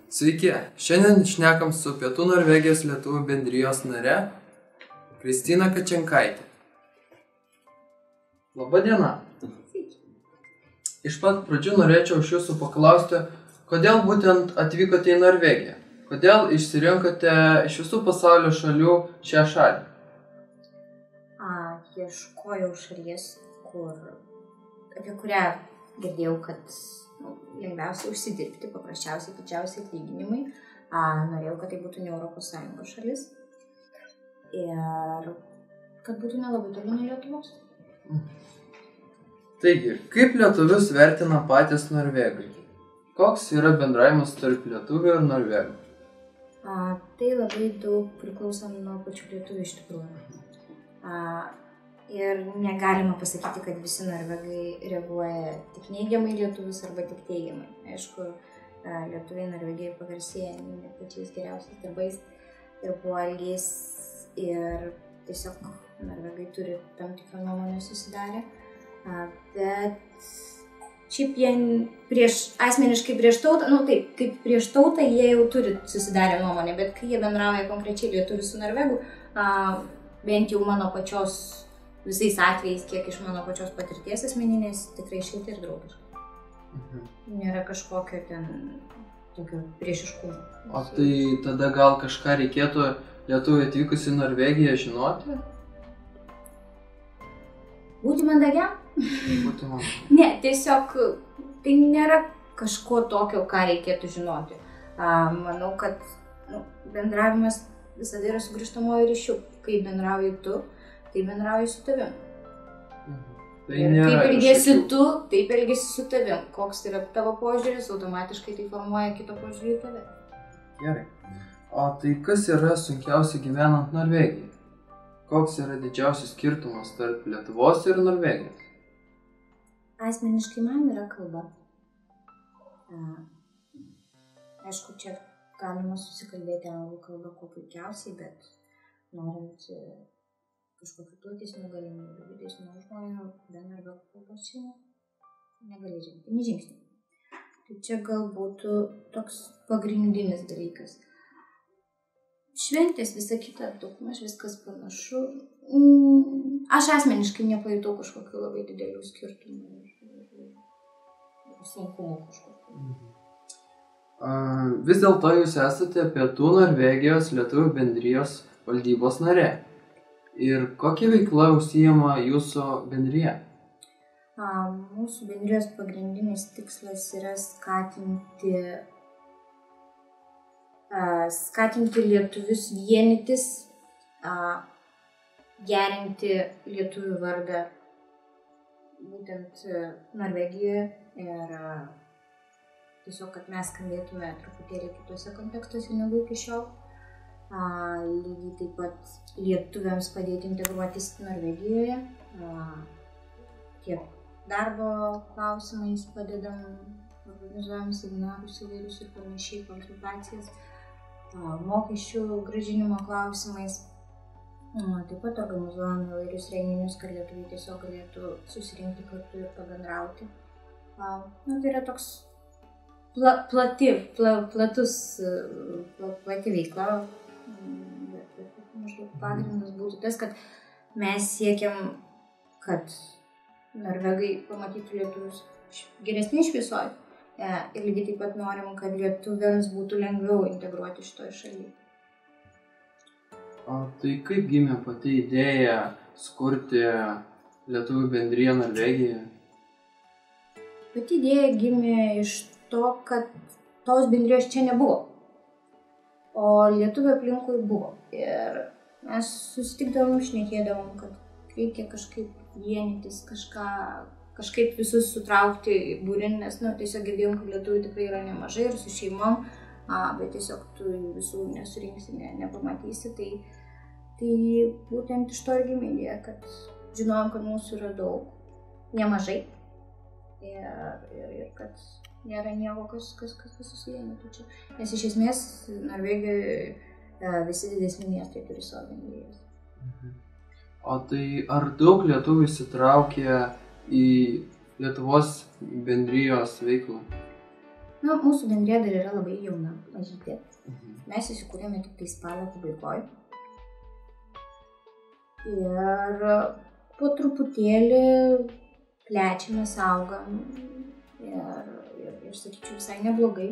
Sveiki, šiandien šnekam su Pietų Norvegijos lietuvių bendrijos nare Kristina Kačenkaitė. Labą dieną. Iš pat pradžių norėčiau iš jūsų paklausti, kodėl būtent atvykote į Norvegiją? Kodėl išsirinkote iš visų pasaulio šalių šią šalį? Ieškojau šalies, apie kurią girdėjau, kad lengviausia užsidirbti, paprasčiausiai didžiausi atlyginimai. Norėjau, kad tai būtų ne Europos Sąjungos šalis ir kad būtų nelabai toli nuo Lietuvos. Taigi, kaip lietuvius vertina patys norvegai? Koks yra bendravimas tarp lietuvių ir norvegų? Tai labai daug priklauso nuo pačių lietuvių iš tikrųjų. Ir negalima pasakyti, kad visi norvegai reaguoja tik neigiamai lietuvius arba tik teigiamai. Aišku, lietuviai Norvegijai pagarsėja ne pačiais geriausiais darbais ir poelgiais ir tiesiog norvegai turi tam tikrą nuomonę susidarę. Bet šiaip jie asmeniškai prieš tautą, kaip prieš tautą jie jau turi susidarę nuomonę, bet kai jie bendrauja konkrečiai lietuvių su norvegų, bent jau mano pačios visais atvejais, kiek iš mano pačios patirties asmeninės, tikrai šiltai ir draugiškai. Nėra kažkokio ten tokio priešiškumo. O tai tada gal kažką reikėtų lietuviui atvykus į Norvegiją žinoti? Būti mandagiam? Būti mandagiam. Ne, tiesiog tai nėra kažko tokio, ką reikėtų žinoti. Manau, kad bendravimas visada yra su grįžtamuoju ryšiu. Kai bendrauji tu, tai bendrauji su tavim. Ir kaip elgiesi tu, taip elgiesi su tavim. Koks yra tavo požiūris, automatiškai tai formuoja kito požiūrį į tave. Gerai. O tai kas yra sunkiausia gyvenant Norvegijai? Koks yra didžiausias skirtumas tarp Lietuvos ir Norvegijos? Asmeniškai man yra kalba. Aišku, čia galima susikalbėti anglų kalbą kuo puikiausiai, bet norint kažkokiu platesnių galimybių, didesnių žmonių, be norvegų kalbos čia negali žengti, nežingsnį. Tai čia gal būtų toks pagrindinis dalykas. Šventės, visa kita, daugmaž viskas panašu. Aš asmeniškai nepajutau kažkokių labai didelių skirtumų ir sunkumų kažkokių. Vis dėlto jūs esate Pietų Norvegijos lietuvių bendrijos valdybos narė. Ir kokia veikla užsiima jūsų bendrija? Mūsų bendrijos pagrindinis tikslas yra skatinti lietuvius vienytis, gerinti lietuvių vardą būtent Norvegijoje ir tiesiog, kad mes skambėtume truputėlį kitose kontekstuose negu iki šiol. Lygiai taip pat lietuviams padėti integruotis Norvegijoje, tiek darbo klausimais padedam, organizuojam seminarus įvairius ir panašiai, konsultacijas, mokesčių grąžinimo klausimais. Taip pat organizuojam įvairius renginius, kad lietuviai tiesiog galėtų susirinkti kartu ir pabendrauti. Tai yra toks plati veikla. Bet maždaug pagrindas būtų tas, kad mes siekiam, kad norvegai pamatytų lietuvius geresnėj šviesoj ir lygiai taip pat norim, kad lietuviams būtų lengviau integruoti šitoje šalyje. O tai kaip gimė pati idėja skurti lietuvių bendriją Norvegijoje? Pati idėja gimė iš to, kad tos bendrijos čia nebuvo. O lietuvių aplinkui buvo. Ir mes susitikdavom, šnekėdavom, kad reikia kažkaip vienytis, kažkaip visus sutraukti į būrin, nes tiesiog girdėjom, kad lietuvių tikrai yra nemažai ir su šeimom, bet tiesiog tu visų nesurinksi, nepamatysi. Tai būtent iš to ir gimė idėja, kad žinojom, kad mūsų yra daug, nemažai ir kad nėra nieko, kas visus vienytų čia. Nes iš esmės Norvegijoje visi didesni miestai turi savo bendrijas. O tai ar daug lietuvių įsitraukė į Lietuvos bendrijos veiklą? Na, mūsų bendrija dar yra labai jauna, mažytė. Mes įsikūrėme tik tai spalio pabaigoje. Ir po truputėlį plečiamės, augam ir sakyčiau, visai neblogai.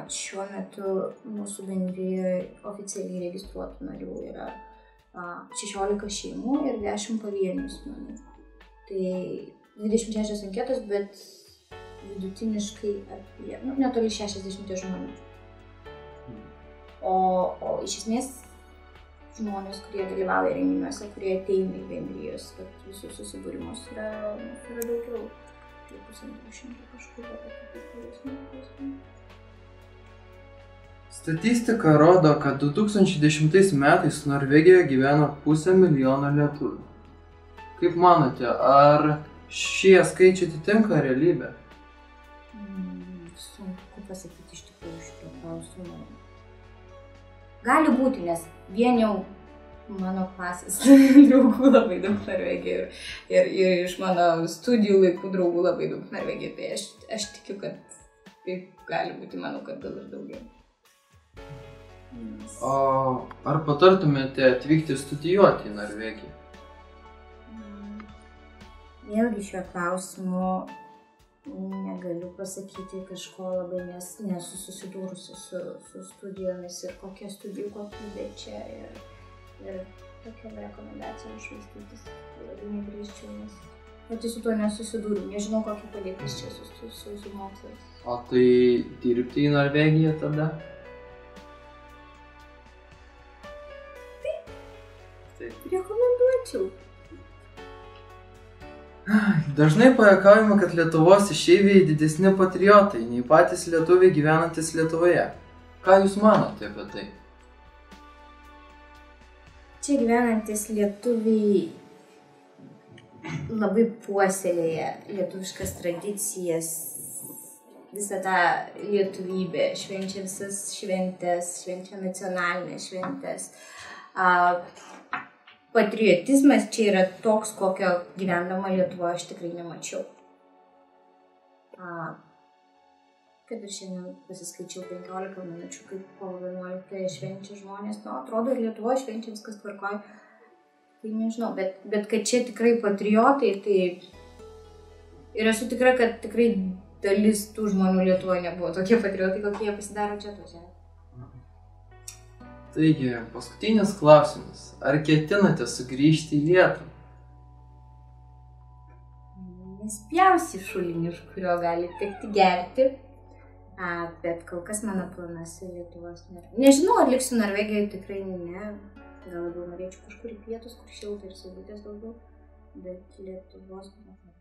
Šiuo metu mūsų bendrijoje oficialiai registruotų narių yra 16 šeimų ir 10 pavienių asmenų. Tai 26 anketos, bet vidutiniškai apie, netoli 60 žmonių. O iš esmės žmonės, kurie dalyvauja renginiuose, kurie ateina į bendrijos, visus susibūrimus yra daugiau. 200 kažkur apie. Statistika rodo, kad 2010 metais Norvegijoje gyveno 500 000 lietuvių. Kaip manote, ar šie skaičiai atitinka realybę? Sunku pasakyti iš tikrųjų šito klausimą. Gali būti, nes vien jau mano klasės draugų labai daug Norvegijoje ir iš mano studijų laikų draugų labai daug Norvegijoje. Tai aš tikiu, kad taip gali būti, manau, kad gal ir daugiau. O ar patartumėte atvykti studijuoti į Norvegiją? Vėlgi šiuo klausimu negaliu pasakyti kažko labai, nes nesu susidūrusi su studijomis ir kokia studijų kokybė čia ir tokia rekomendacija išvaistytis. Labai nedrįsčiau, nes pati su tuo nesusidūriau, nežinau kokia padėtis čia su mokslais. O tai dirbti į Norvegiją tada? Rekomenduočiau. Dažnai pajuokaujama, kad Lietuvos išeiviai didesni patriotai nei patys lietuviai gyvenantis Lietuvoje. Ką jūs manote apie tai? Čia gyvenantis lietuviai labai puoselėja lietuviškas tradicijas, visą tą lietuvybę, švenčia visas šventes, švenčia nacionalinės šventes. Patriotizmas čia yra toks, kokio gyvendama Lietuvoje aš tikrai nemačiau. Kad ir šiandien pasiskaičiau 15 minučių, kaip kovo 11 švenčia žmonės, atrodo ir Lietuvoje švenčia viskas tvarkoj. Tai nežinau, bet kad čia tikrai patriotai, tai ir esu tikra, kad tikrai dalis tų žmonių Lietuvoje nebuvo tokie patriotai, kokie jie pasidaro čia atvažiavę. Taigi, paskutinis klausimas. Ar ketinate sugrįžti į Lietuvą? Nespjausi šulinį, iš kurio gali tekti gerti, bet kol kas mano planas į Lietuvos nėra. Nežinau, ar liksiu Norvegijoje, tikrai ne. Gal labiau norėčiau kažkur į pietus, kur šilta ir saugutės daugiau, bet Lietuvos nėra.